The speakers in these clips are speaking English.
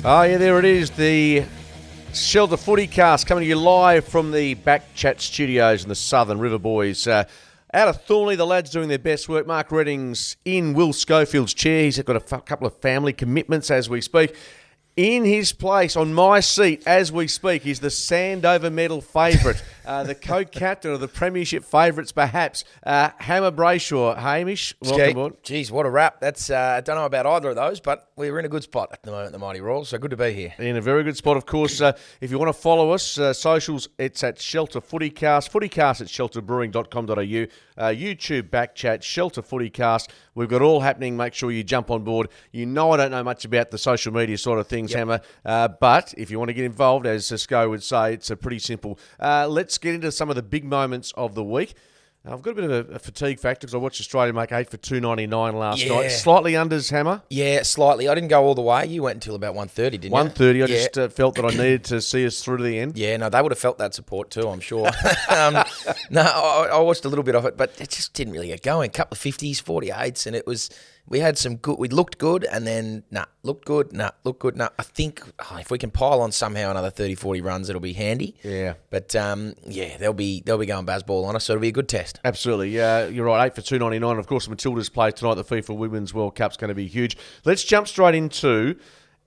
Oh, yeah, there it is. The Shelter FootyCast coming to you live from the BackChat Studios in the Southern River Boys. Out of Thornley, the lads doing their best work. Mark Redding's in Will Schofield's chair. He's got a couple of family commitments as we speak. In his place, on my seat as we speak, is the Sandover Medal favourite, the co-captain of the Premiership favourites perhaps, Hammer Brayshaw. Hamish, welcome aboard. Geez, what a wrap. That's I don't know about either of those, but we're in a good spot at the moment, the Mighty Royals, so good to be here. In a very good spot, of course. If you want to follow us, socials, it's at Shelter FootyCast, FootyCast at shelterbrewing.com.au, YouTube BackChat, Shelter FootyCast. We've got all happening. Make sure you jump on board. You know I don't know much about the social media sort of things, Hammer, but if you want to get involved, as Sco would say, it's pretty simple. Let's get into some of the big moments of the week. I've got a bit of a fatigue factor because I watched Australia make 8 for 299 last night. Slightly unders, Hammer? Yeah, slightly. I didn't go all the way. You went until about 1:30, didn't you? 1:30. I just felt that I needed to see us through to the end. Yeah, no, they would have felt that support too, I'm sure. No, I watched a little bit of it, but it just didn't really get going. A couple of 50s, 48s, and it was... We had some good... We looked good, and then, looked good. I think if we can pile on somehow another 30, 40 runs, it'll be handy. Yeah. But, they'll be going Bazball on us, so it'll be a good test. Absolutely. You're right, 8 for 299. Of course, Matilda's play tonight. The FIFA Women's World Cup's going to be huge. Let's jump straight into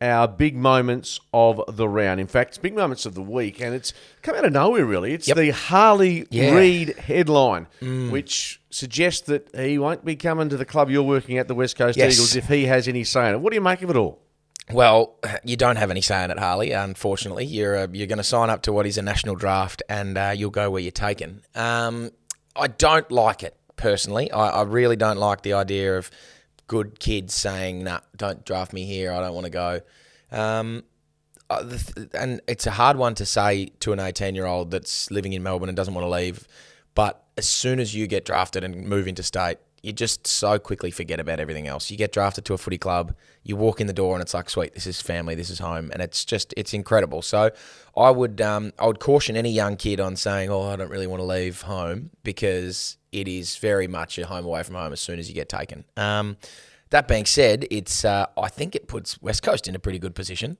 our big moments of the round. In fact, it's big moments of the week, and it's come out of nowhere, really. It's the Harley Reid headline, which suggests that he won't be coming to the club you're working at, the West Coast Eagles, if he has any say in it. What do you make of it all? Well, you don't have any say in it, Harley, unfortunately. You're going to sign up to what is a national draft, and you'll go where you're taken. I don't like it, personally. I really don't like the idea of good kids saying, don't draft me here, I don't want to go. And it's a hard one to say to an 18-year-old that's living in Melbourne and doesn't want to leave, but as soon as you get drafted and move into state, you just so quickly forget about everything else. You get drafted to a footy club, you walk in the door and it's like, sweet, this is family, this is home, and it's incredible. So I would caution any young kid on saying, I don't really want to leave home, because it is very much a home away from home as soon as you get taken. That being said, it's I think it puts West Coast in a pretty good position.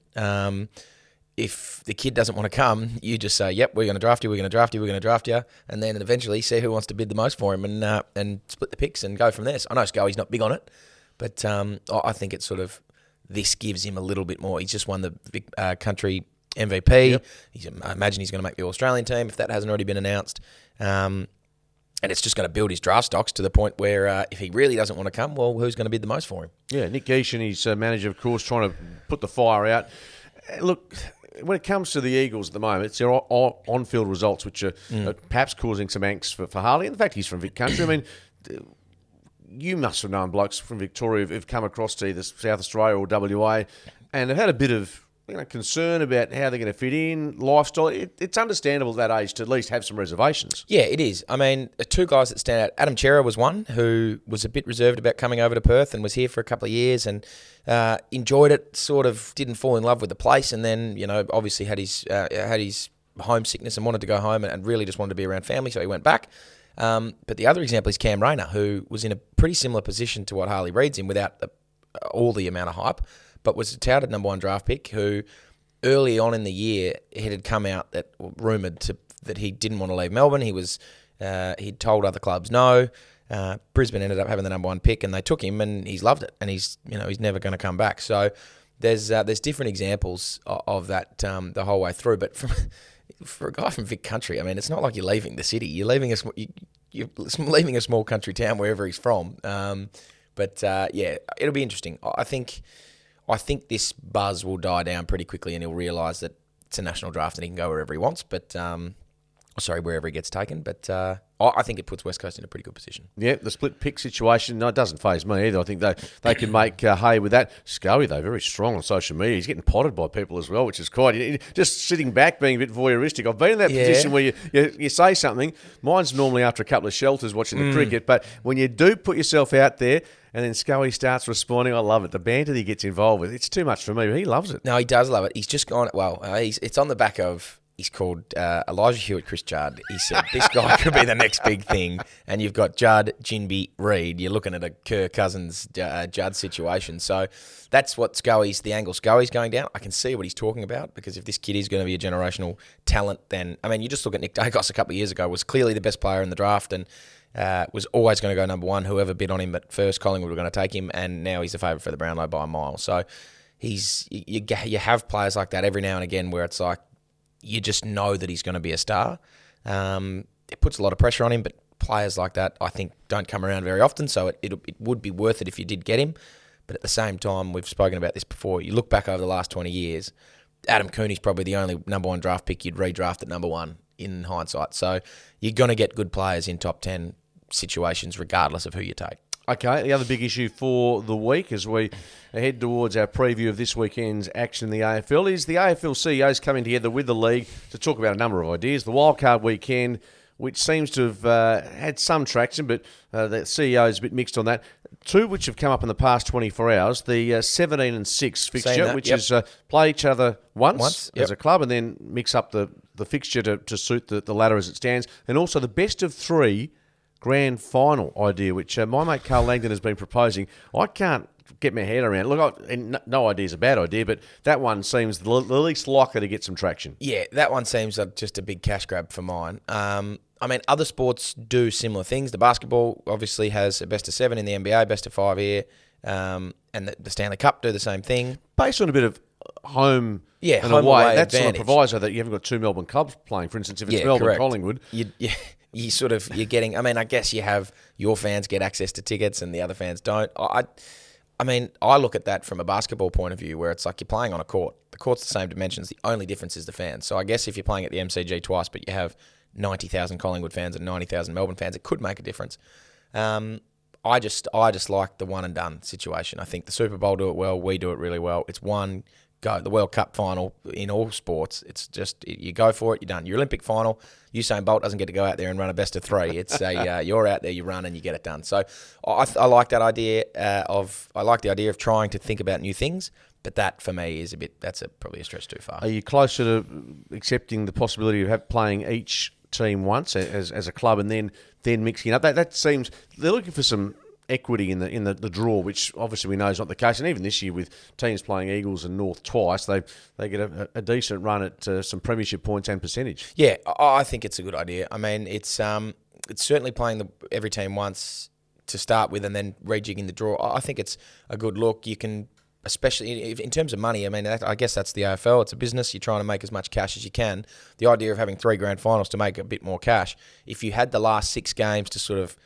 If the kid doesn't want to come, you just say, yep, we're going to draft you, we're going to draft you, we're going to draft you, and then eventually see who wants to bid the most for him and split the picks and go from there. So I know Scully's not big on it, but I think it's sort of, this gives him a little bit more. He's just won the country MVP. Yep. I imagine he's going to make the All-Australian team if that hasn't already been announced. And it's just going to build his draft stocks to the point where if he really doesn't want to come, well, who's going to bid the most for him? Yeah, Nick Geeshan, his manager, of course, trying to put the fire out. Look, when it comes to the Eagles at the moment, it's their on-field results which are perhaps causing some angst for Harley. And the fact he's from Vic Country, I mean, you must have known blokes from Victoria who've come across to either South Australia or WA and have had a bit of concern about how they're going to fit in, lifestyle. It's understandable at that age to at least have some reservations. Yeah, it is. I mean, two guys that stand out. Adam Chera was one who was a bit reserved about coming over to Perth and was here for a couple of years and enjoyed it, sort of didn't fall in love with the place, and then, obviously had his homesickness and wanted to go home and really just wanted to be around family, so he went back. But the other example is Cam Rayner, who was in a pretty similar position to what Harley Reid's in without all the amount of hype, but was a touted number one draft pick who early on in the year it had come out that rumoured that he didn't want to leave Melbourne. He'd told other clubs no. Brisbane ended up having the number one pick and they took him and he's loved it and he's never going to come back. So there's different examples of that the whole way through. But for a guy from Vic Country, I mean, it's not like you're leaving the city. You're leaving you're leaving a small country town wherever he's from. But it'll be interesting. I think this buzz will die down pretty quickly and he'll realise that it's a national draft and he can go wherever he wants, but wherever he gets taken. But I think it puts West Coast in a pretty good position. Yeah, the split pick situation, no, it doesn't faze me either. I think they can make hay with that. Scully, though, very strong on social media. He's getting potted by people as well, which is quite... Just sitting back, being a bit voyeuristic. I've been in that position where you say something. Mine's normally after a couple of shelters watching the cricket, but when you do put yourself out there, and then Scully starts responding. I love it. The banter that he gets involved with, it's too much for me, but he loves it. No, he does love it. He's just gone, it's on the back of He's called Elijah Hewitt, Chris Judd. He said, this guy could be the next big thing. And you've got Judd, Jinby, Reid. You're looking at a Kerr Cousins Judd situation. So that's what the angle Scully's going down. I can see what he's talking about, because if this kid is going to be a generational talent, then, I mean, you just look at Nick Dacos a couple of years ago, was clearly the best player in the draft and was always going to go number one. Whoever bid on him at first, Collingwood were going to take him, and now he's the favourite for the Brownlow by a mile. So you have players like that every now and again where it's like, you just know that he's going to be a star. It puts a lot of pressure on him, but players like that, I think, don't come around very often, so it would be worth it if you did get him. But at the same time, we've spoken about this before, you look back over the last 20 years, Adam Cooney's probably the only number one draft pick you'd redraft at number one in hindsight. So you're going to get good players in top 10 situations regardless of who you take. Okay, the other big issue for the week as we head towards our preview of this weekend's action in the AFL is the AFL CEOs coming together with the league to talk about a number of ideas. The wildcard weekend, which seems to have had some traction, but the CEO is a bit mixed on that. Two which have come up in the past 24 hours, the 17 and 6 fixture, which is play each other once as a club and then mix up the fixture to suit the ladder as it stands, and also the best of three grand final idea, which my mate Carl Langdon has been proposing. I can't get my head around. Look, no idea is a bad idea, but that one seems the least likely to get some traction. Yeah, that one seems like just a big cash grab for mine. I mean, other sports do similar things. The basketball obviously has a best of 7 in the NBA, best of 5 here, and the Stanley Cup do the same thing. Based on a bit of home and away, that's on a proviso that you haven't got two Melbourne clubs playing. For instance, if it's Melbourne Collingwood... You're getting... I mean, I guess you have your fans get access to tickets and the other fans don't. I mean, I look at that from a basketball point of view where it's like you're playing on a court. The court's the same dimensions. The only difference is the fans. So I guess if you're playing at the MCG twice but you have 90,000 Collingwood fans and 90,000 Melbourne fans, it could make a difference. I just like the one and done situation. I think the Super Bowl do it well. We do it really well. It's one go. The World Cup final in all sports, it's just you go for it, you're done. Your Olympic final, Usain Bolt doesn't get to go out there and run a best of 3. It's you're out there, you run and you get it done. So I like that idea I like the idea of trying to think about new things. But that for me is probably a stretch too far. Are you closer to accepting the possibility of playing each team once as a club and then mixing it up? That seems they're looking for some equity in the draw, which obviously we know is not the case. And even this year with teams playing Eagles and North twice, they get a decent run at some premiership points and percentage. Yeah, I think it's a good idea. I mean, it's certainly playing every team once to start with and then rejigging the draw. I think it's a good look. You can, especially in terms of money, I mean, I guess that's the AFL. It's a business. You're trying to make as much cash as you can. The idea of having 3 grand finals to make a bit more cash, if you had the last 6 games to sort of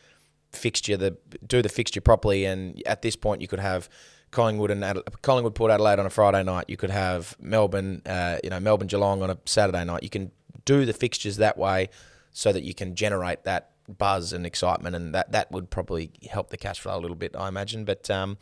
do the fixture properly, and at this point you could have Collingwood Port Adelaide on a Friday night. You could have Melbourne Geelong on a Saturday night. You can do the fixtures that way so that you can generate that buzz and excitement, and that would probably help the cash flow a little bit, I imagine. But I'm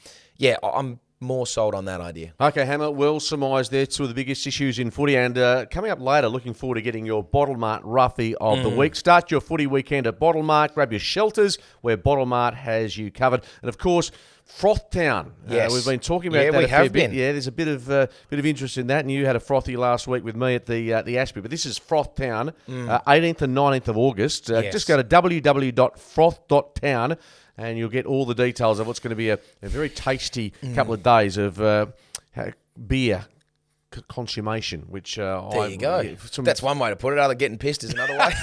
more sold on that idea. Okay, Hammer, well surmised there. 2 of the biggest issues in footy. And coming up later, looking forward to getting your Bottle Mart roughie of the week. Start your footy weekend at Bottle Mart. Grab your shelters where Bottle Mart has you covered. And, of course, Froth Town. Yes. We've been talking about that a fair bit. Yeah, there's a bit of interest in that. And you had a frothy last week with me at the Ashby. But this is Froth Town, 18th and 19th of August. Just go to www.froth.town. And you'll get all the details of what's going to be a very tasty couple of days of beer consummation, which there you go. That's one way to put it. Other getting pissed is another way.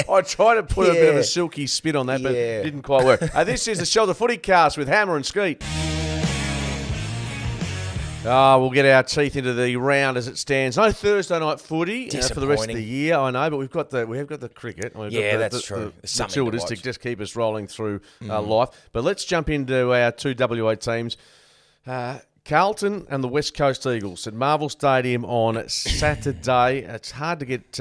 I tried to put a bit of a silky spin on that, but it didn't quite work. This is the Shelter FootyCast with Hammer and Skeet. We'll get our teeth into the round as it stands. No Thursday night footy for the rest of the year, I know, but we have got the cricket. That's true. The Matildas to just keep us rolling through life. But let's jump into our 2 WA teams. Carlton and the West Coast Eagles at Marvel Stadium on Saturday. It's hard to get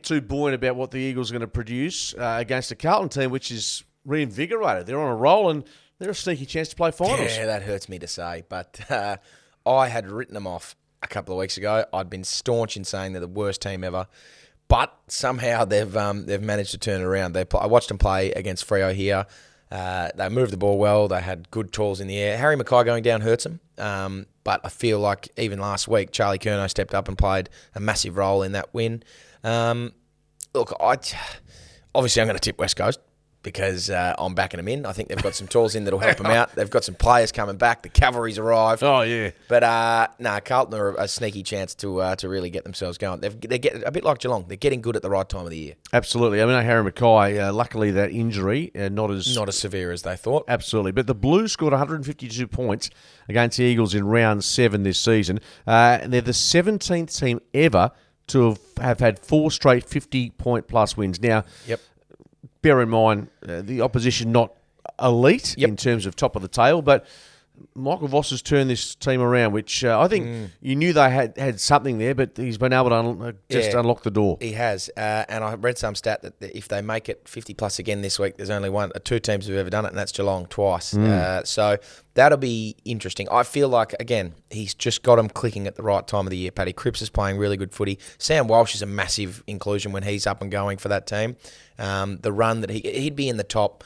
too buoyant about what the Eagles are going to produce against a Carlton team which is reinvigorated. They're on a roll and they're a sneaky chance to play finals. Yeah, that hurts me to say, but I had written them off a couple of weeks ago. I'd been staunch in saying they're the worst team ever, but somehow they've managed to turn it around. I watched them play against Freo here. They moved the ball well. They had good tools in the air. Harry Mackay going down hurts them. But I feel like even last week, Charlie Curnow stepped up and played a massive role in that win. Look, obviously I'm going to tip West Coast because I'm backing them in. I think they've got some tools in that'll help them out. They've got some players coming back. The cavalry's arrived. Oh, yeah. But, Carlton are a sneaky chance to really get themselves going. They get a bit like Geelong. They're getting good at the right time of the year. Absolutely. I mean, Harry Mackay, luckily that injury, not as severe as they thought. Absolutely. But the Blues scored 152 points against the Eagles in round 7 this season. And they're the 17th team ever to have had 4 straight 50-point-plus wins. Now, bear in mind, the opposition not elite in terms of top of the table, but Michael Voss has turned this team around, which I think you knew they had something there, but he's been able to unlock the door. He has, and I read some stat that if they make it 50-plus again this week, there's only 2 teams who've ever done it, and that's Geelong twice. So that'll be interesting. I feel like, again, he's just got them clicking at the right time of the year. Paddy Cripps is playing really good footy. Sam Walsh is a massive inclusion when he's up and going for that team. The run that he'd be in the top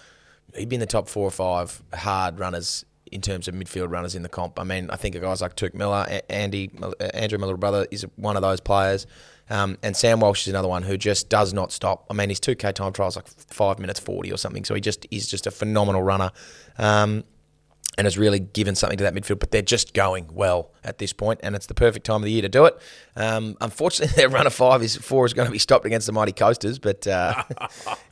4 or 5 hard runners in terms of midfield runners in the comp. I mean, I think of guys like Tuke Miller, Andrew, my little brother, is one of those players. And Sam Walsh is another one who just does not stop. I mean, his 2K time trial is like 5 minutes 40 or something. So he's just a phenomenal runner. And has really given something to that midfield, but they're just going well at this point, and it's the perfect time of the year to do it. Unfortunately, their run of 4 is going to be stopped against the mighty Coasters, but they're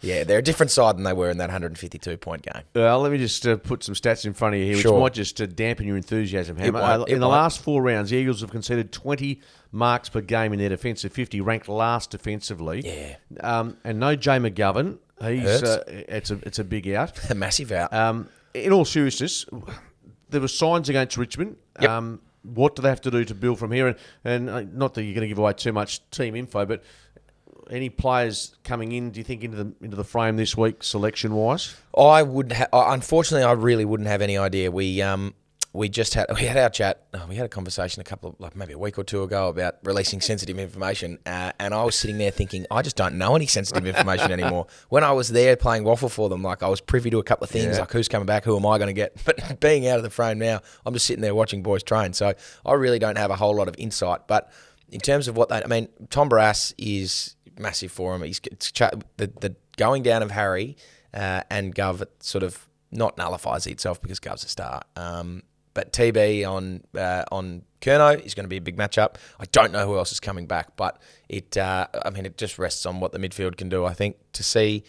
a different side than they were in that 152-point game. Let me just put some stats in front of you here, which might just dampen your enthusiasm, Hammer. In the last 4 rounds, the Eagles have conceded 20 marks per game in their defensive 50, ranked last defensively. Yeah. And no Jay McGovern. It's a big out. A massive out. In all seriousness, there were signs against Richmond. What do they have to do to build from here? And not that you're going to give away too much team info, but any players coming in, do you think, into the frame this week, selection wise? Unfortunately, I really wouldn't have any idea. We had our chat. We had a conversation maybe a week or 2 ago about releasing sensitive information, and I was sitting there thinking, I just don't know any sensitive information anymore. When I was there playing waffle for them, I was privy to a couple of things, like who's coming back, who am I going to get? But being out of the frame now, I'm just sitting there watching boys train, so I really don't have a whole lot of insight. But in terms of Tom Barrass is massive for him. The going down of Harry and Gov sort of not nullifies itself because Gov's a star. But TB on Curnow is going to be a big matchup. I don't know who else is coming back, but it just rests on what the midfield can do. I think to see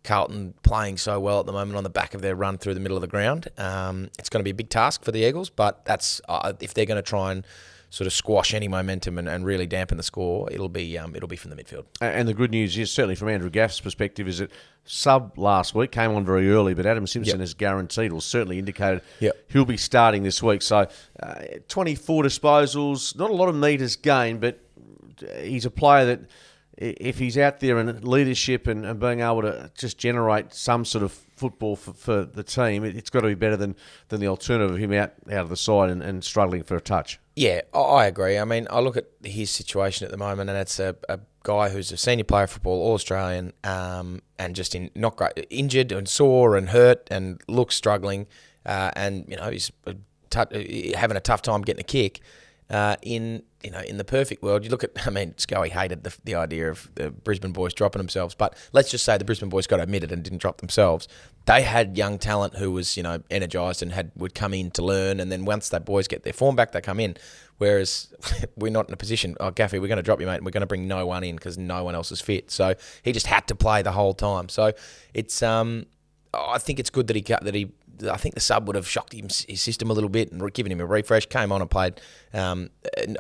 Carlton playing so well at the moment on the back of their run through the middle of the ground, it's going to be a big task for the Eagles. But that's if they're going to try and sort of squash any momentum and really dampen the score, it'll be from the midfield. And the good news is, certainly from Andrew Gaff's perspective, is that sub last week came on very early, but Adam Simpson has guaranteed, or certainly indicated, he'll be starting this week. So 24 disposals, not a lot of meters gained, but he's a player that if he's out there in leadership and being able to just generate some sort of football for the team, it's got to be better than the alternative of him out of the side and struggling for a touch. Yeah, I agree. I mean, I look at his situation at the moment, and it's a guy who's a senior player of football, All-Australian, and just not great, injured and sore and hurt and looks struggling, and he's having a tough time getting a kick. In the perfect world, you look at, Scully hated the idea of the Brisbane boys dropping themselves, but let's just say the Brisbane boys got admitted and didn't drop themselves. They had young talent who was, energised and would come in to learn, and then once that boys get their form back, they come in. Whereas we're not in a position, Gaffy, we're going to drop you, mate, and we're going to bring no one in because no one else is fit. So he just had to play the whole time. So it's, I think it's good that he. I think the sub would have shocked his system a little bit and given him a refresh. Came on and played a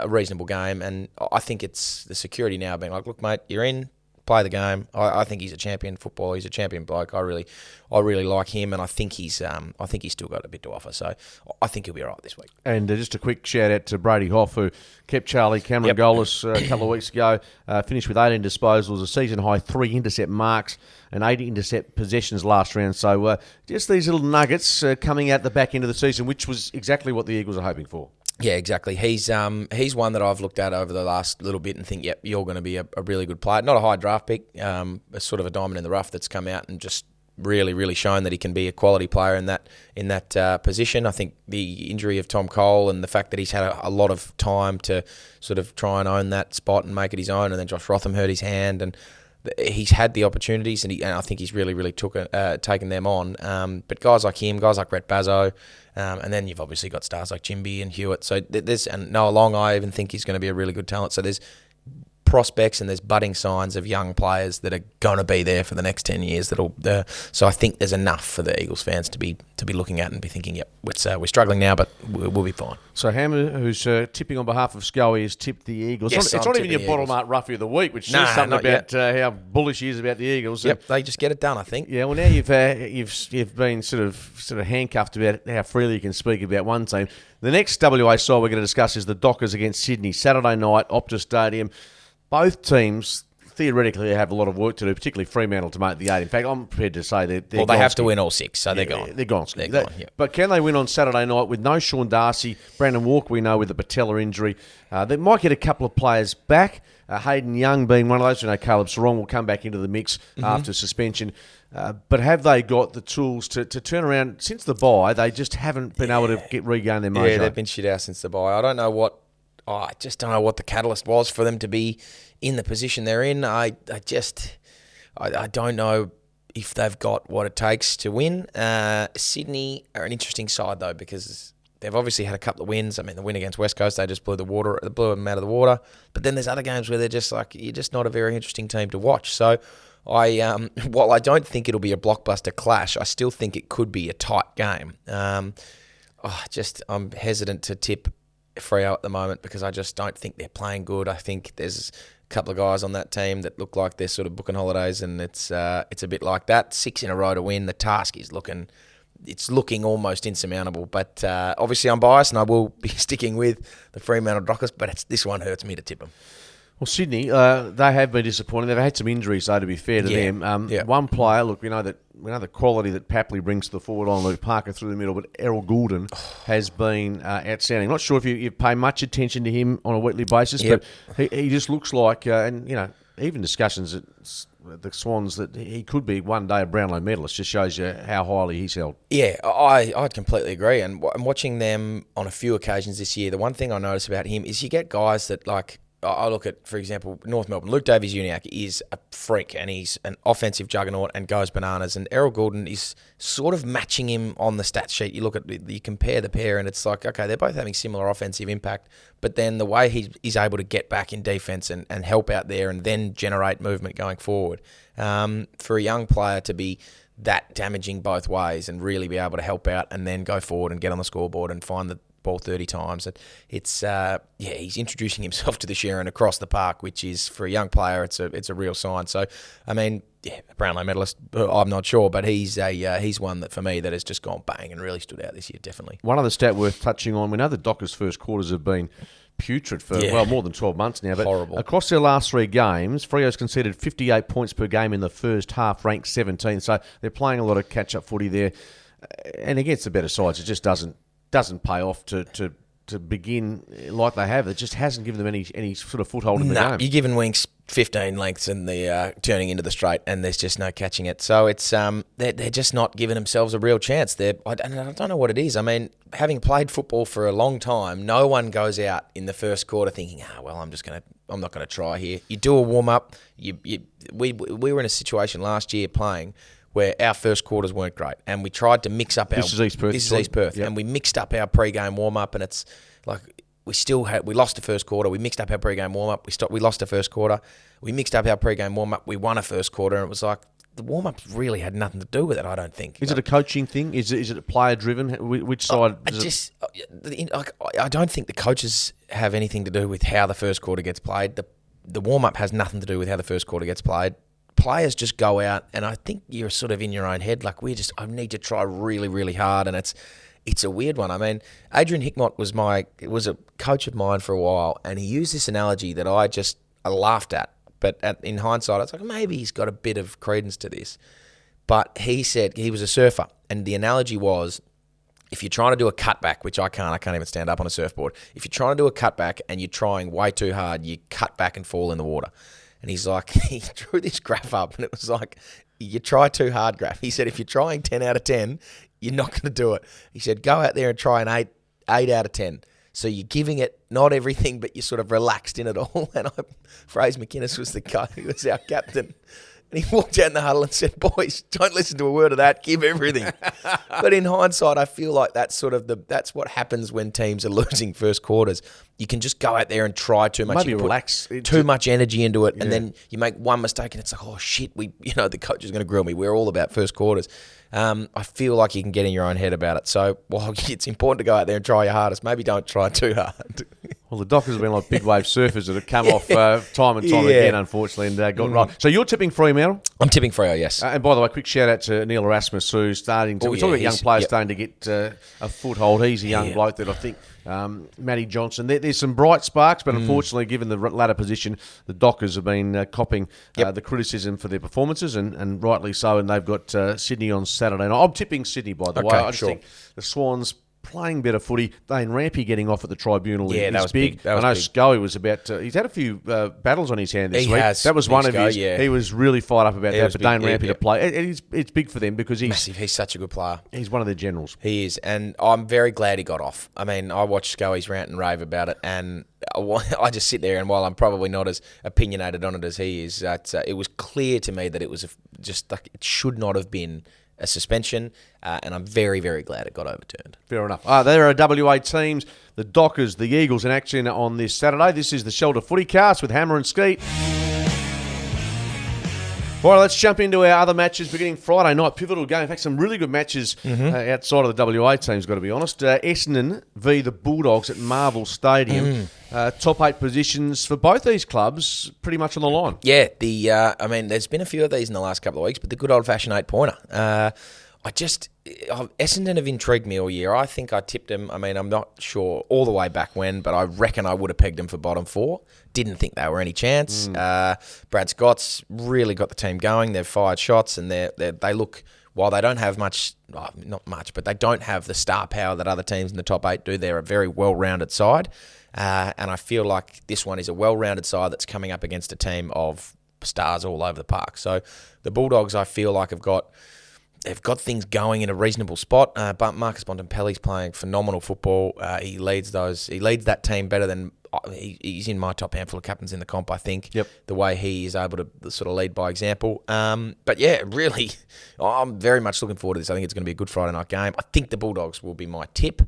reasonable game, and I think it's the security now being like, look, mate, you're in, play the game. I think he's a champion footballer. He's a champion bloke. I really like him, and I think he's still got a bit to offer. So I think he'll be all right this week. And just a quick shout out to Brady Hoff, who kept Charlie Cameron goalless a couple of weeks ago. Finished with 18 disposals, a season high 3 intercept marks, and 80 intercept possessions last round. So just these little nuggets coming out the back end of the season, which was exactly what the Eagles are hoping for. Yeah, exactly. He's one that I've looked at over the last little bit and think, you're going to be a really good player. Not a high draft pick, a sort of a diamond in the rough that's come out and just really, really shown that he can be a quality player in that position. I think the injury of Tom Cole and the fact that he's had a lot of time to sort of try and own that spot and make it his own, and then Josh Rotham hurt his hand, and he's had the opportunities, and I think he's really, really taken them on. But guys like him, guys like Brett Bazzo, and then you've obviously got stars like Jimby and Hewitt. So and Noah Long, I even think he's going to be a really good talent. So there's prospects and there's budding signs of young players that are going to be there for the next 10 years. So I think there's enough for the Eagles fans to be looking at and be thinking, yep, we're struggling now, but we'll be fine. So Hammer, who's tipping on behalf of Scully, has tipped the Eagles. Yes, it's not even your bottle mart roughie of the week, which says something about how bullish he is about the Eagles. Yep, they just get it done, I think. Yeah, well, now you've been sort of handcuffed about how freely you can speak about one team. The next WA side we're going to discuss is the Dockers against Sydney, Saturday night, Optus Stadium. Both teams theoretically have a lot of work to do, particularly Fremantle to make the 8. In fact, I'm prepared to say they're well, they have to win all 6, so they're gone. They're gone. They're gone, yeah. But can they win on Saturday night with no Sean Darcy, Brandon Walker, we know, with a patella injury? They might get a couple of players back, Hayden Young being one of those. You know, Caleb Sarong will come back into the mix after suspension. But have they got the tools to turn around? Since the bye, they just haven't been able to regain their mojo. Yeah, they've been shit out since the bye. I just don't know what the catalyst was for them to be in the position they're in. I don't know if they've got what it takes to win. Sydney are an interesting side, though, because they've obviously had a couple of wins. I mean, the win against West Coast, they just blew them out of the water. But then there's other games where they're just like, you're just not a very interesting team to watch. So while I don't think it'll be a blockbuster clash, I still think it could be a tight game. I'm hesitant to tip Freo at the moment because I just don't think they're playing good. I think there's a couple of guys on that team that look like they're sort of booking holidays, and it's a bit like that. 6 in a row to win. The task is looking almost insurmountable. But obviously I'm biased and I will be sticking with the Fremantle Dockers, but this one hurts me to tip them. Well, Sydney, they have been disappointing. They've had some injuries, though, to be fair to them. One player, look, we know the quality that Papley brings to the forward line, Luke Parker through the middle, but Errol Goulden has been outstanding. Not sure if you pay much attention to him on a weekly basis, but he just looks like, and even discussions at the Swans that he could be one day a Brownlow medalist just shows you how highly he's held. Yeah, I'd completely agree. And I'm watching them on a few occasions this year. The one thing I notice about him is you get guys that like. I look at, for example, North Melbourne. Luke Davies-Uniacke is a freak and he's an offensive juggernaut and goes bananas. And Errol Goulden is sort of matching him on the stat sheet. You compare the pair and it's like, okay, they're both having similar offensive impact. But then the way he's able to get back in defence and help out there and then generate movement going forward. For a young player to be that damaging both ways and really be able to help out and then go forward and get on the scoreboard and find the ball 30 times. He's introducing himself to the Sharon across the park, which is, for a young player, it's a real sign. So, I mean, a Brownlow medalist, I'm not sure, but he's one that, for me, that has just gone bang and really stood out this year, definitely. One other stat worth touching on, we know the Dockers' first quarters have been putrid for, more than 12 months now. But horrible. Across their last 3 games, Freo's conceded 58 points per game in the first half, ranked 17th. So they're playing a lot of catch-up footy there. And against the better sides, it just doesn't pay off to begin like they have. It just hasn't given them any sort of foothold in the game. You're giving Winks 15 lengths and they're turning into the straight, and there's just no catching it. So it's they're just not giving themselves a real chance. I don't know what it is. I mean, having played football for a long time, no one goes out in the first quarter thinking, I'm not going to try here. You do a warm up. We were in a situation last year playing where our first quarters weren't great, and we tried to mix up our... This is East Perth. Yep. And we mixed up our pre-game warm-up, and it's like we lost the first quarter, we mixed up our pre-game warm-up, we lost the first quarter, we mixed up our pre-game warm-up, we won a first quarter, and it was like, the warm-up really had nothing to do with it, I don't think. Is it a coaching thing? Is it player-driven? Which side? I don't think the coaches have anything to do with how the first quarter gets played. The warm-up has nothing to do with how the first quarter gets played. Players just go out, and I think you're sort of in your own head, like I need to try really, really hard, and it's a weird one. I mean, Adrian Hickmott was a coach of mine for a while, and he used this analogy that I laughed at, but in hindsight, I was like, maybe he's got a bit of credence to this. But he said he was a surfer, and the analogy was, if you're trying to do a cutback, which I can't even stand up on a surfboard. If you're trying to do a cutback and you're trying way too hard, you cut back and fall in the water. And he's like, he drew this graph up, and it was like, you try too hard, Graf. He said, if you're trying 10 out of 10, you're not going to do it. He said, go out there and try an 8 out of 10. So you're giving it not everything, but you're sort of relaxed in it all. And Fraser McInnes was the guy who was our captain. And he walked out in the huddle and said, boys, don't listen to a word of that. Give everything. But in hindsight, I feel like that's what happens when teams are losing first quarters. You can just go out there and try too much. Maybe relax. Too much energy into it. Yeah. And then you make one mistake and it's like, oh, shit, the coach is going to grill me. We're all about first quarters. I feel like you can get in your own head about it. So while it's important to go out there and try your hardest, maybe don't try too hard. Well, the Dockers have been like big wave surfers that have come off time and time again, unfortunately, and got right. So you're tipping Fremantle? I'm tipping Freo, yes. And by the way, quick shout out to Neil Erasmus, who's starting to. We're talking about young players starting to get a foothold. He's a young bloke that I think. Matty Johnson. There's some bright sparks, but unfortunately, given the latter position, the Dockers have been copping the criticism for their performances, and rightly so. And they've got Sydney on Saturday night. I'm tipping Sydney, by the way. I just think the Swans playing better footy. Dane Rampy getting off at the tribunal is big. I know Scully was about to... He's had a few battles on his hand this week. That was one of his... He was really fired up about that, but Dane Rampy to play. It's big for them because he's... Massive. He's such a good player. He's one of their generals. He is, and I'm very glad he got off. I mean, I watched Scully's rant and rave about it, and I just sit there, and while I'm probably not as opinionated on it as he is, it was clear to me that it was it should not have been a suspension, and I'm very, very glad it got overturned. Fair enough. There are WA teams, the Dockers, the Eagles in action on this Saturday. This is the Shelter FootyCast with Hammer and Skeet. All right, let's jump into our other matches beginning Friday night. Pivotal game. In fact, some really good matches outside of the WA teams, got to be honest. Essendon v the Bulldogs at Marvel Stadium. Top 8 positions for both these clubs pretty much on the line. Yeah, there's been a few of these in the last couple of weeks, but the good old-fashioned 8-pointer. Essendon have intrigued me all year. I think I tipped them. I mean, I'm not sure all the way back when, but I reckon I would have pegged them for bottom 4. Didn't think they were any chance. Brad Scott's really got the team going. They've fired shots, and they look, while they don't have much, not much, but they don't have the star power that other teams in the top 8 do. They're a very well-rounded side, and I feel like this one is a well-rounded side that's coming up against a team of stars all over the park. So the Bulldogs, I feel like, they've got things going in a reasonable spot, but Marcus Bontempelli's playing phenomenal football. He leads that team better than... He's in my top handful of captains in the comp, I think. Yep. The way he is able to sort of lead by example. But yeah, really, I'm very much looking forward to this. I think it's going to be a good Friday night game. I think the Bulldogs will be my tip.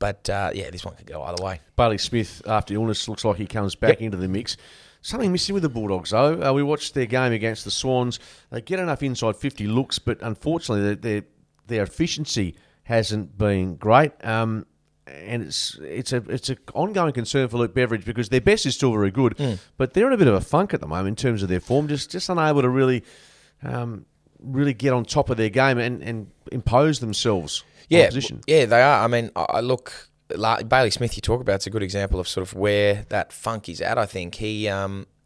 But this one could go either way. Bailey Smith, after illness, looks like he comes back into the mix. Something missing with the Bulldogs, though. We watched their game against the Swans. They get enough inside 50 looks, but unfortunately, their efficiency hasn't been great. And it's an ongoing concern for Luke Beveridge because their best is still very good, but they're in a bit of a funk at the moment in terms of their form, just unable to really get on top of their game and impose themselves on position. Yeah, they are. I mean, I look... Bailey Smith, you talk about, it's a good example of sort of where that funk is at. I think he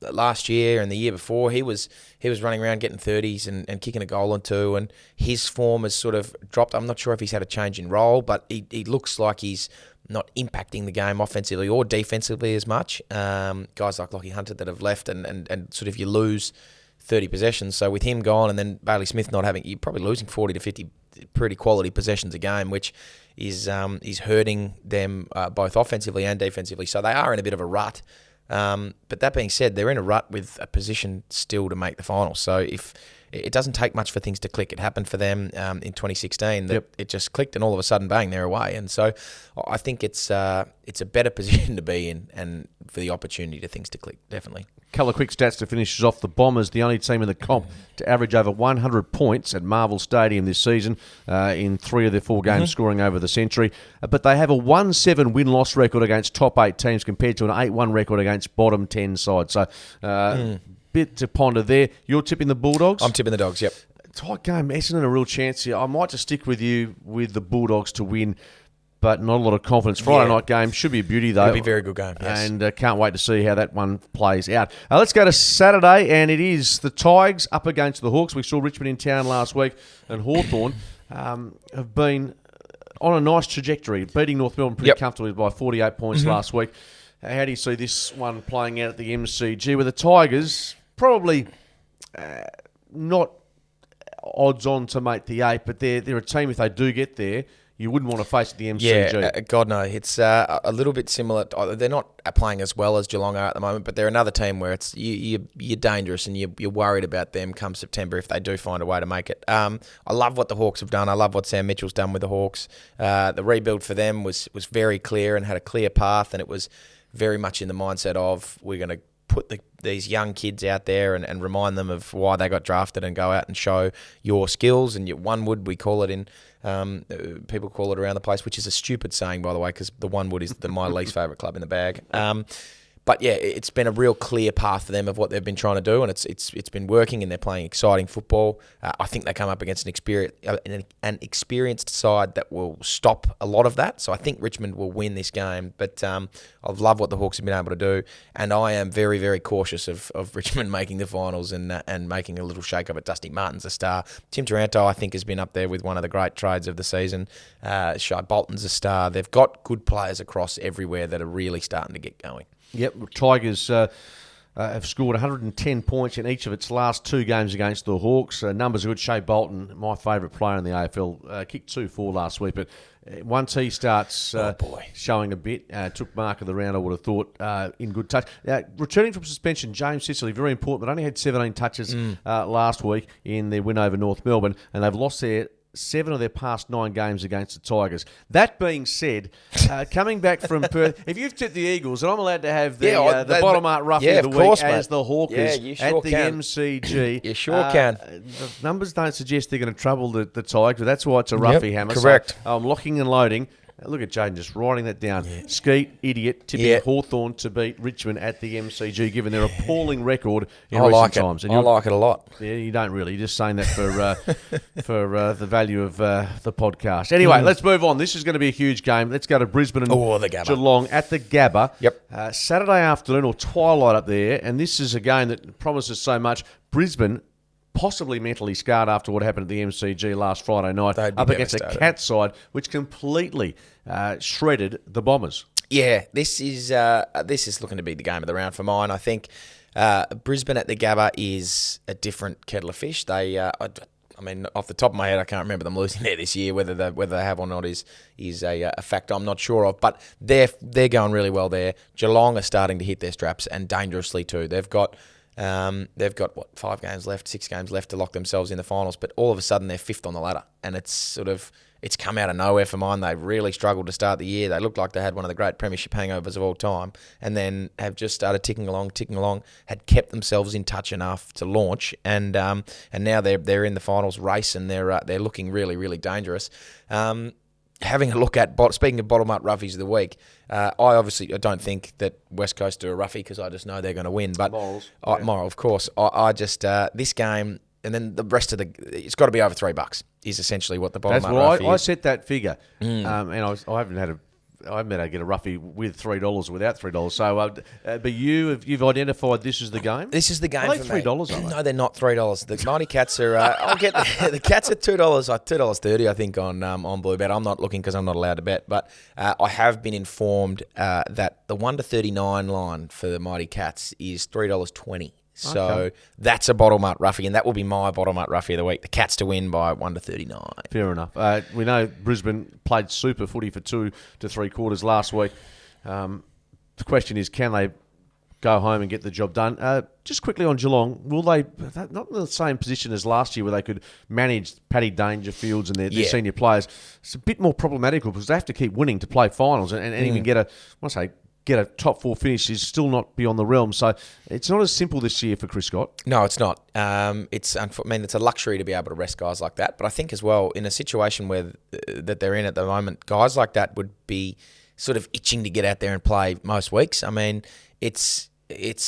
last year and the year before he was running around getting 30s and kicking a goal or two, and his form has sort of dropped. I'm not sure if he's had a change in role, but he looks like he's not impacting the game offensively or defensively as much. Guys like Lockie Hunter that have left and sort of you lose 30 possessions. So with him gone and then Bailey Smith not having, you're probably losing 40 to 50 pretty quality possessions a game, which is hurting them both offensively and defensively. So they are in a bit of a rut. But that being said, they're in a rut with a position still to make the finals. So if it doesn't take much for things to click. It happened for them in 2016 that it just clicked and all of a sudden, bang, they're away. And so I think it's a better position to be in and for the opportunity to things to click, definitely. Couple of quick stats to finish us off. The Bombers, the only team in the comp to average over 100 points at Marvel Stadium this season in 3 of their 4 games, scoring over the century. But they have a 1-7 win-loss record against top 8 teams compared to an 8-1 record against bottom 10 sides. So bit to ponder there. You're tipping the Bulldogs? I'm tipping the Dogs, yep. Tight game. Essendon a real chance here. I might just stick with you with the Bulldogs to win, but not a lot of confidence. Friday night game should be a beauty, though. It'll be a very good game, yes. And can't wait to see how that one plays out. Let's go to Saturday, and it is the Tigers up against the Hawks. We saw Richmond in town last week, and Hawthorn have been on a nice trajectory, beating North Melbourne pretty comfortably by 48 points last week. How do you see this one playing out at the MCG, with the Tigers probably not odds on to make the 8, but they're a team, if they do get there, you wouldn't want to face at the MCG. Yeah, God no. It's a little bit similar. They're not playing as well as Geelong are at the moment, but they're another team where it's you're dangerous and you're worried about them come September if they do find a way to make it. I love what the Hawks have done. I love what Sam Mitchell's done with the Hawks. The rebuild for them was very clear and had a clear path, and it was very much in the mindset of we're going to put these young kids out there and remind them of why they got drafted and go out and show your skills and your one wood, we call it in. People call it around the place, which is a stupid saying, by the way, because the One Wood is my least favourite club in the bag. But yeah, it's been a real clear path for them of what they've been trying to do, and it's been working, and they're playing exciting football. I think they come up against an experienced side that will stop a lot of that. So I think Richmond will win this game. But I love what the Hawks have been able to do, and I am very, very cautious of Richmond making the finals and making a little shake of it. Dusty Martin's a star. Tim Taranto, I think, has been up there with one of the great trades of the season. Shai Bolton's a star. They've got good players across everywhere that are really starting to get going. Yep, Tigers have scored 110 points in each of its last 2 games against the Hawks. Numbers are good. Shea Bolton, my favourite player in the AFL, kicked 2-4 last week, but once he starts showing a bit, took mark of the round, I would have thought, in good touch. Returning from suspension, James Sicily, very important, but only had 17 touches last week in their win over North Melbourne, and they've lost their 7 of their past 9 games against the Tigers. That being said, coming back from Perth, if you've tipped the Eagles, and I'm allowed to have the bottom art roughie of the week as the Hawkers at the MCG. You sure can. The numbers don't suggest they're going to trouble the Tigers. That's why it's a roughie hammer. Correct. So I'm locking and loading. Look at Jaden just writing that down. Yeah. Skeet, idiot, tipping Hawthorn to beat Richmond at the MCG, given their appalling record in recent times. And I like it a lot. Yeah, you don't really. You're just saying that for the value of the podcast. Anyway, let's move on. This is going to be a huge game. Let's go to Brisbane and the Geelong at the Gabba. Yep. Saturday afternoon or twilight up there, and this is a game that promises so much. Brisbane, possibly mentally scarred after what happened at the MCG last Friday night, up against a Cats side which completely shredded the Bombers. Yeah, this is looking to be the game of the round for mine. I think Brisbane at the Gabba is a different kettle of fish. They, I mean, off the top of my head, I can't remember them losing there this year. Whether they have or not is a fact I'm not sure of. But they're going really well there. Geelong are starting to hit their straps, and dangerously too. They've got 5 games left, 6 games left to lock themselves in the finals, but all of a sudden they're 5th on the ladder, and it's come out of nowhere for mine. They really struggled to start the year. They looked like they had one of the great premiership hangovers of all time, and then have just started ticking along, had kept themselves in touch enough to launch, and now they're in the finals race, and they're looking really, really dangerous. Having a look at, speaking of bottom up roughies of the week, I don't think that West Coast do a roughie because I just know they're going to win. But moral, of course. I just this game, and then the rest of it's got to be over $3 is essentially what the bottom up roughie is. I set that figure, and I haven't had to get a roughie with $3 or without $3. So, but you've identified this as the game. This is the game. Are they for me. $3? Are they? No, they're not $3. The Mighty Cats are. I'll get the Cats at $2, $2.30 I think on Blue Bet. I'm not looking because I'm not allowed to bet, but I have been informed that the 1 to 39 line for the Mighty Cats is $3.20. So that's a bottom up roughie, and that will be my bottom up roughie of the week. The Cats to win by 1 to 39. Fair enough. We know Brisbane played super footy for 2 to 3 quarters last week. The question is, can they go home and get the job done? Just quickly on Geelong, will they, not in the same position as last year where they could manage Paddy Dangerfields and their senior players, it's a bit more problematical because they have to keep winning to play finals and even get a top 4 finish is still not beyond the realm. So it's not as simple this year for Chris Scott. No, it's not. It's a luxury to be able to rest guys like that. But I think as well, in a situation where that they're in at the moment, guys like that would be sort of itching to get out there and play most weeks. I mean, it's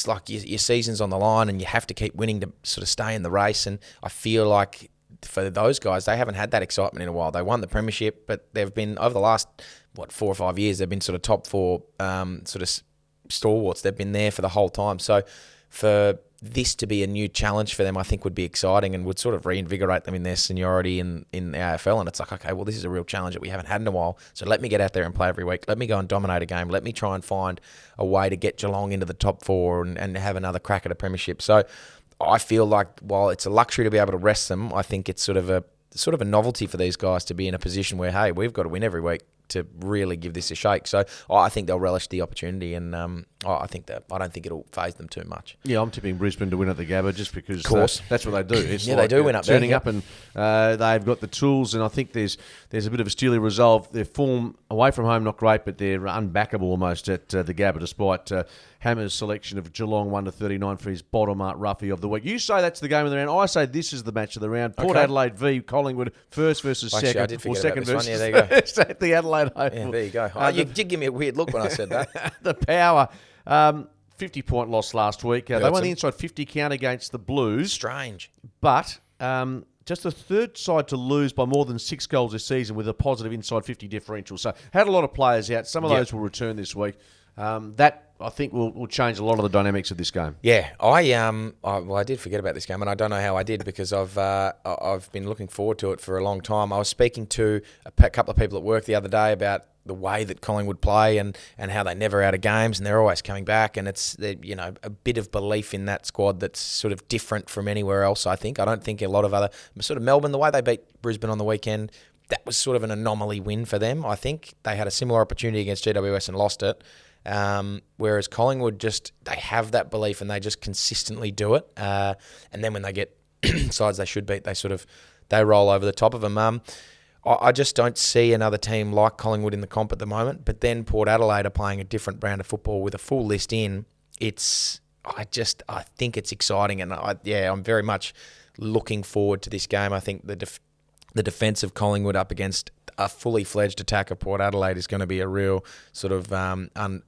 like your season's on the line and you have to keep winning to sort of stay in the race. And I feel like for those guys, they haven't had that excitement in a while. They won the premiership, but they've been, over the last 4 or 5 years, they've been sort of top 4 sort of stalwarts. They've been there for the whole time. So for this to be a new challenge for them, I think would be exciting and would sort of reinvigorate them in their seniority in the AFL. And it's like, okay, well, this is a real challenge that we haven't had in a while. So let me get out there and play every week. Let me go and dominate a game. Let me try and find a way to get Geelong into the top 4 and have another crack at a premiership. So I feel like while it's a luxury to be able to rest them, I think it's sort of a novelty for these guys to be in a position where, hey, we've got to win every week to really give this a shake. So I think they'll relish the opportunity, and I don't think it'll faze them too much. Yeah, I'm tipping Brisbane to win at the Gabba just because of course. That's what they do. It's they do win up there. Turning up, and they've got the tools, and I think there's a bit of a steely resolve. Their form away from home not great, but they're unbackable almost at the Gabba, despite Hammer's selection of Geelong 1-39 for his bottom art roughie of the week. You say that's the game of the round. I say this is the match of the round. Port Adelaide v Collingwood, first versus Actually, second, I did forget or second about this versus one. Yeah, there you first at the Adelaide Oval. Yeah, there you go. You did give me a weird look when I said that. The Power, 50-point loss last week. They won the inside 50 count against the Blues. Strange. But just the third side to lose by more than 6 goals this season with a positive inside 50 differential. So had a lot of players out. Some of those will return this week. That, I think, will change a lot of the dynamics of this game. Yeah, I did forget about this game, and I don't know how I did because I've been looking forward to it for a long time. I was speaking to a couple of people at work the other day about the way that Collingwood play and how they're never out of games and they're always coming back, and it's a bit of belief in that squad that's sort of different from anywhere else. I don't think a lot of other sort of Melbourne, the way they beat Brisbane on the weekend, that was sort of an anomaly win for them. I think they had a similar opportunity against GWS and lost it. Whereas Collingwood they have that belief and they just consistently do it. And then when they get sides they should beat, they roll over the top of them. I just don't see another team like Collingwood in the comp at the moment. But then Port Adelaide are playing a different brand of football with a full list in. I think it's exciting, and I'm very much looking forward to this game. I think the defence of Collingwood up against a fully fledged attack of Port Adelaide is going to be a real sort of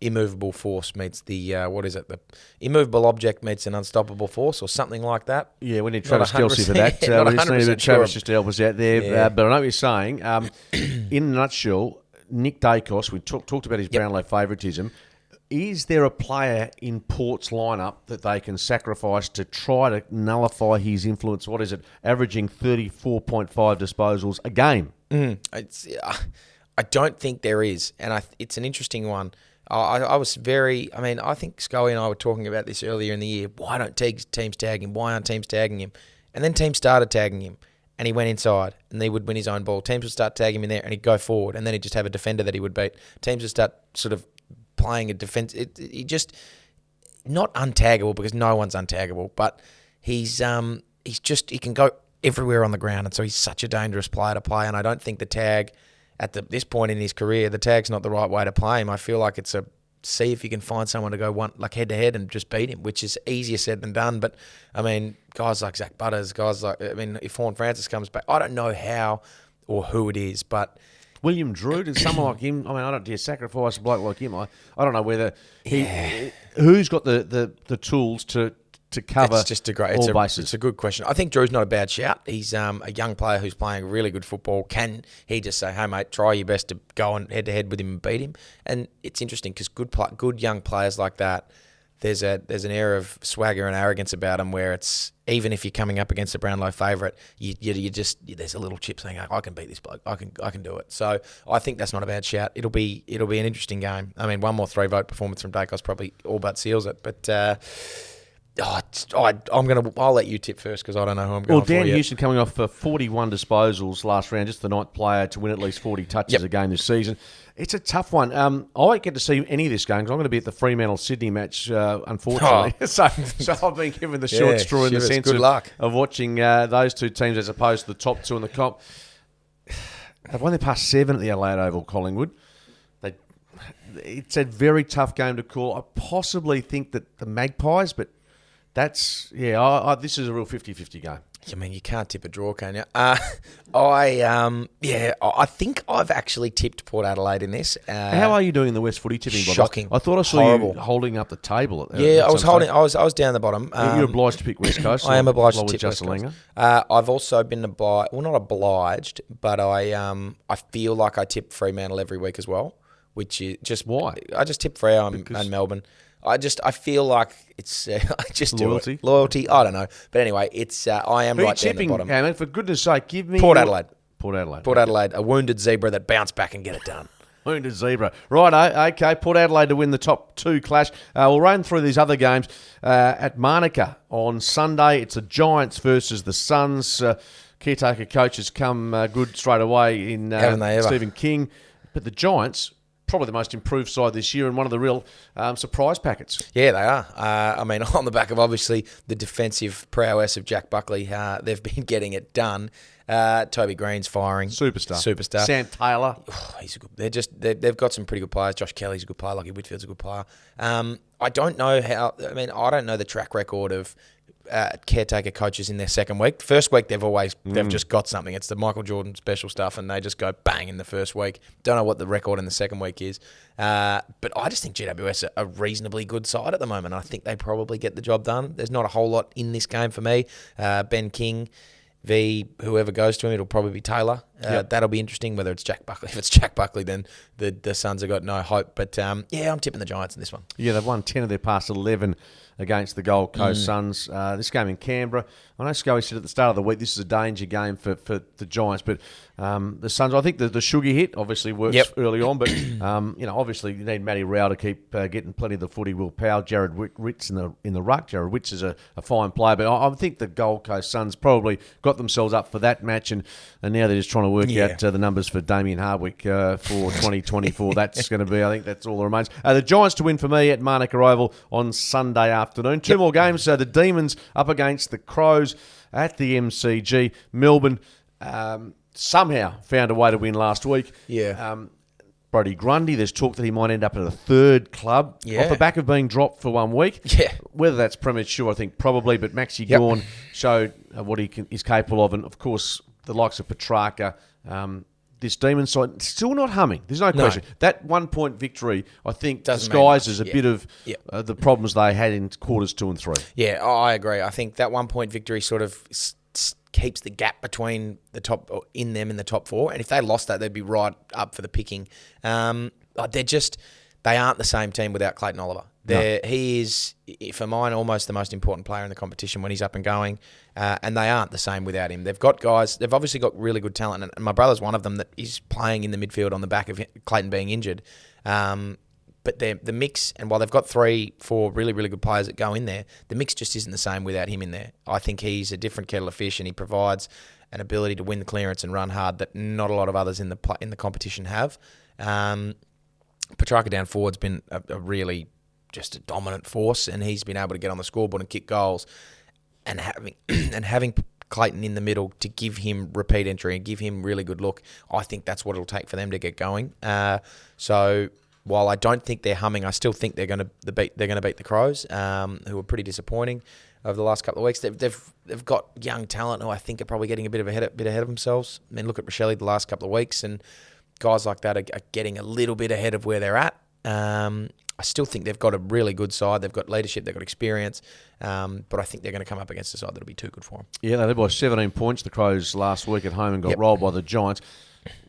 immovable force meets the the immovable object meets an unstoppable force or something like that. Yeah, we need Travis Kelsey for that. We just need Travis just to help us out there. Yeah. But I know what you're saying. In a nutshell, Nick Dacos, we talked about his Brownlow favouritism. Is there a player in Port's lineup that they can sacrifice to try to nullify his influence? What is it? Averaging 34.5 disposals a game. I don't think there is, and it's an interesting one. I think Scully and I were talking about this earlier in the year. Why don't teams tag him? Why aren't teams tagging him? And then teams started tagging him, and he went inside, and he would win his own ball. Teams would start tagging him in there, and he'd go forward, and then he'd just have a defender that he would beat. Teams would start sort of playing a defense. He just not untaggable because no one's untaggable, but he can go everywhere on the ground, and so he's such a dangerous player to play. And I don't think the tag at this point in his career, the tag's not the right way to play him. I feel like it's see if you can find someone to go head to head and just beat him, which is easier said than done. But I mean, guys like Zach Butters, if Horn Francis comes back, I don't know how or who it is, but William Drew, is someone like him. I mean, I don't dare sacrifice a bloke like him. I don't know whether who's got the tools to cover all bases. It's a good question. I think Drew's not a bad shout. He's a young player who's playing really good football. Can he just say, hey, mate, try your best to go on head-to-head with him and beat him? And it's interesting because good young players like that, there's an air of swagger and arrogance about them where it's, even if you're coming up against a Brownlow favourite, you there's a little chip saying, I can beat this bloke. I can do it. So I think that's not a bad shout. It'll be an interesting game. I mean, one more 3-vote performance from Dacos probably all but seals it. But I'll let you tip first because I don't know who I'm going for yet. Dan Houston coming off 41 disposals last round, just the ninth player to win at least 40 touches a game this season. It's a tough one. I won't get to see any of this game because I'm going to be at the Fremantle Sydney match, unfortunately. So I've been given the short straw in the sense of watching those two teams as opposed to the top two in the comp. They've won their past 7 at the Adelaide Oval, Collingwood. It's a very tough game to call. I possibly think that the Magpies, but this is a real 50-50 game. I mean, you can't tip a draw, can you? I think I've actually tipped Port Adelaide in this. How are you doing in the West Footy tipping? Shocking. I thought I saw you holding up the table. I was holding. I was down the bottom. You're obliged to pick West Coast. I am obliged to tip West Coast. I've also been obliged. Well, not obliged, but I feel like I tip Fremantle every week as well. Which is just why I just tip Freo and Melbourne. I feel like it's I just loyalty. Do it. Loyalty. I don't know, but anyway, it's I am right down the bottom. Man, for goodness' sake, give me Port Adelaide. Port Adelaide. Port Adelaide, a wounded zebra that bounced back and get it done. Wounded zebra. Righto, okay. Port Adelaide to win the top 2 clash. We'll run through these other games. At Manuka on Sunday, it's the Giants versus the Suns. Caretaker coaches come good straight away in Stephen King. But the Giants, probably the most improved side this year and one of the real surprise packets. Yeah, they are. I mean, on the back of obviously the defensive prowess of Jack Buckley, they've been getting it done. Toby Green's firing. Superstar. Sam Taylor. Oh, he's a good. They've got some pretty good players. Josh Kelly's a good player. Lockie Whitfield's a good player. I don't know I don't know the track record of caretaker coaches in their second week. First week they've just got something. It's the Michael Jordan special stuff, and they just go bang in the first week. Don't know what the record in the second week is, but I just think GWS are a reasonably good side at the moment. I think they probably get the job done. There's not a whole lot in this game for me. Ben King v. whoever goes to him, it'll probably be Taylor. That'll be interesting, whether it's Jack Buckley. If it's Jack Buckley, then the Suns have got no hope. But, I'm tipping the Giants in this one. Yeah, they've won 10 of their past 11 against the Gold Coast Suns. This game in Canberra, I know Scully said at the start of the week this is a danger game for the Giants, but the Suns, I think the sugar hit obviously works early on, but obviously you need Matty Rowell to keep getting plenty of the footy. Will Powell, Jared Witts in the ruck. Jared Witts is a fine player, but I think the Gold Coast Suns probably got themselves up for that match, and now they're just trying to work out the numbers for Damien Hardwick for 2024. That's going to be, I think that's all that remains. The Giants to win for me at Manuka Oval on Sunday afternoon. Two more games. The Demons up against the Crows at the MCG. Melbourne somehow found a way to win last week. Brodie Grundy, there's talk that he might end up at a third club off the back of being dropped for 1 week. Whether that's premature, I think probably, but Maxi Gawn showed what he is capable of, and of course the likes of Petrarca. This Demon side still not humming. There's no question. That 1 point victory, I think, disguises a bit of the problems they had in quarters 2 and 3. Yeah, I agree. I think that 1 point victory sort of keeps the gap between the top in the top 4. And if they lost that, they'd be right up for the picking. They aren't the same team without Clayton Oliver. He is, for mine, almost the most important player in the competition when he's up and going, and they aren't the same without him. They've got guys, they've obviously got really good talent, and my brother's one of them that is playing in the midfield on the back of Clayton being injured. But the mix, and while they've got 3-4 really, really good players that go in there, the mix just isn't the same without him in there. I think he's a different kettle of fish, and he provides an ability to win the clearance and run hard that not a lot of others in the competition have. Petrarca down forward's been a really just a dominant force, and he's been able to get on the scoreboard and kick goals, and having Clayton in the middle to give him repeat entry and give him really good look. I think that's what it'll take for them to get going. So while I don't think they're humming, I still think they're going to beat the Crows, who are pretty disappointing over the last couple of weeks. They've got young talent who I think are probably getting a bit ahead of themselves. I mean, look at Rochelle the last couple of weeks, and guys like that are getting a little bit ahead of where they're at. I still think they've got a really good side. They've got leadership, they've got experience, but I think they're going to come up against a side that'll be too good for them. Yeah, they led by 17 points, the Crows, last week at home and got rolled by the Giants.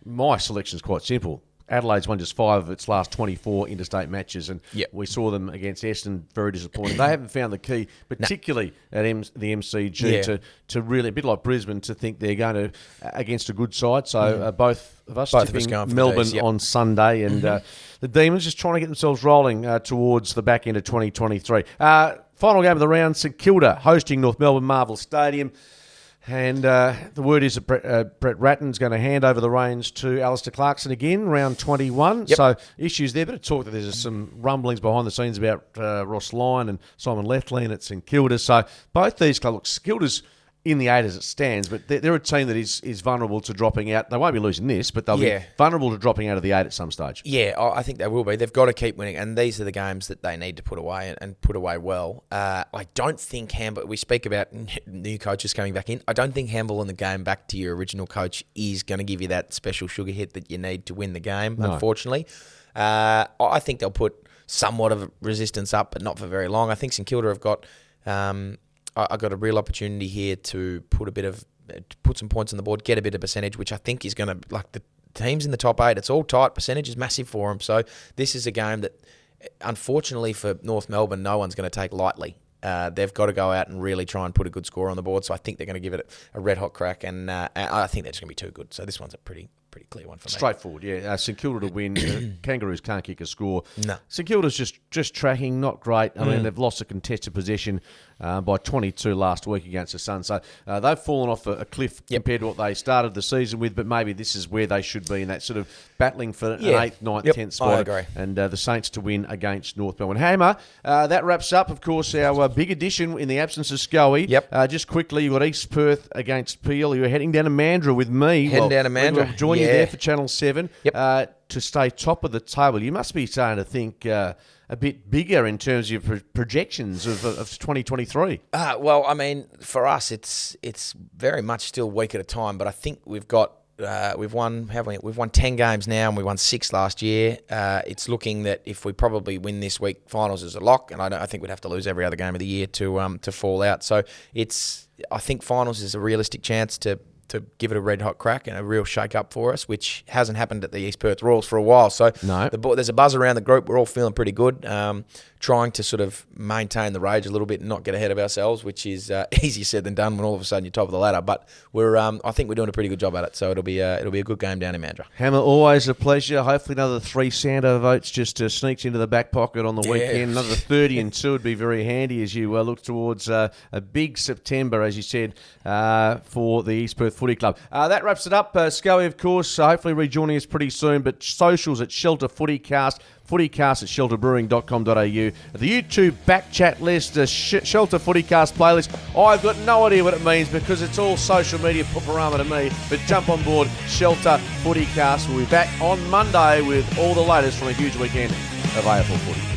My selection's quite simple. Adelaide's won just 5 of its last 24 interstate matches, and we saw them against Essendon, very disappointing. They haven't found the key, particularly at the MCG, to really, a bit like Brisbane, to think they're going to against a good side. So both of us tipping Melbourne on Sunday, and the Demons just trying to get themselves rolling towards the back end of 2023. Final game of the round, St Kilda hosting North Melbourne Marvel Stadium. And the word is that Brett Ratton's going to hand over the reins to Alistair Clarkson again, round 21. So issues there, but talk that there's some rumblings behind the scenes about Ross Lyon and Simon Lethlean at St Kilda. So both these clubs, look, St Kilda's in the 8 as it stands, but they're a team that is vulnerable to dropping out. They won't be losing this, but they'll be vulnerable to dropping out of the 8 at some stage. Yeah, I think they will be. They've got to keep winning, and these are the games that they need to put away and put away well. I don't think Hamble, we speak about new coaches coming back in, I don't think Hamble in the game back to your original coach is going to give you that special sugar hit that you need to win the game, unfortunately. I think they'll put somewhat of resistance up, but not for very long. I think St Kilda have got... I got a real opportunity here to put some points on the board, get a bit of percentage, which I think is going to, like the teams in the top 8, it's all tight. Percentage is massive for them. So this is a game that, unfortunately for North Melbourne, no one's going to take lightly. They've got to go out and really try and put a good score on the board. So I think they're going to give it a red hot crack, and I think they're just going to be too good. So this one's a pretty pretty clear one for me. Straightforward, yeah. St Kilda to win. Kangaroos can't kick a score. No. St Kilda's just tracking, not great. I mean, they've lost a contested possession by 22 last week against the Sun. So they've fallen off a cliff compared to what they started the season with, but maybe this is where they should be in that sort of battling for an 8th, 9th, 10th spot. I agree. And the Saints to win against North Melbourne. Hammer, that wraps up, of course, our big edition in the absence of Scully. Yep. Just quickly, you've got East Perth against Peel. You're heading down to Mandurah with me. Heading down to Mandurah. We'll join you there for Channel 7 Yep. to stay top of the table. You must be starting to think a bit bigger in terms of your projections of 2023. Well, I mean, for us, it's very much still week at a time, but I think we've won 10 games now, and we won 6 last year. It's looking that if we probably win this week, finals is a lock, and I think we'd have to lose every other game of the year to fall out. So I think finals is a realistic chance to give it a red hot crack and a real shake up for us, which hasn't happened at the East Perth Royals for a while. So no. There's a buzz around the group. We're all feeling pretty good. Trying to sort of maintain the rage a little bit and not get ahead of ourselves, which is easier said than done when all of a sudden you're top of the ladder. But I think we're doing a pretty good job at it. So it'll be a good game down in Mandurah. Hammer, always a pleasure. Hopefully another 3 Sando votes just sneaks into the back pocket on the weekend. Another 30 and 2 would be very handy as you look towards a big September, as you said, for the East Perth Footy Club. That wraps it up. Scully, of course, hopefully rejoining us pretty soon. But socials at Shelter FootyCast. FootyCast at shelterbrewing.com.au. The YouTube BackChat list, the Shelter FootyCast playlist. I've got no idea what it means because it's all social media pooperama to me. But jump on board Shelter FootyCast. We'll be back on Monday with all the latest from a huge weekend of AFL footy.